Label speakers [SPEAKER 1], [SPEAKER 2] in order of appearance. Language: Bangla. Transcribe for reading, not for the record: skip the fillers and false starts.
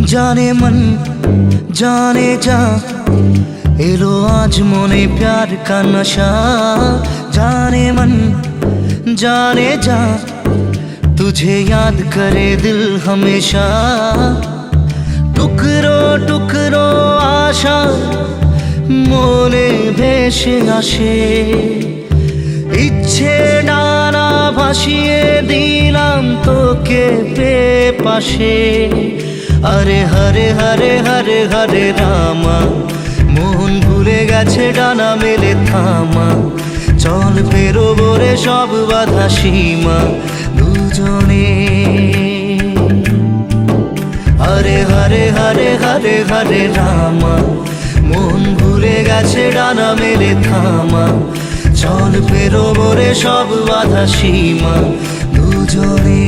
[SPEAKER 1] जाने मन जाने जा एलो आज मोने प्यार का नशा। जाने मन जाने जा तुझे याद करे दिल हमेशा। टुकरो टुकरो आशा मोने भेসে আসে, ইচ্ছে ডানা ভাসিয়ে দিলাম তোকে পেয়ে পাশে। আরে হরে হরে হরে হরে রামা, মন ভুলে গেছে ডানা মেলে থামা। চল পেরোবো রে সব বাধা সীমা দুজনে। হরে হরে হরে হরে হরে রামা, মন ভুলে গেছে ডানা মেলে থামা। চল পেরোবো রে সব বাধা সীমা দুজনে।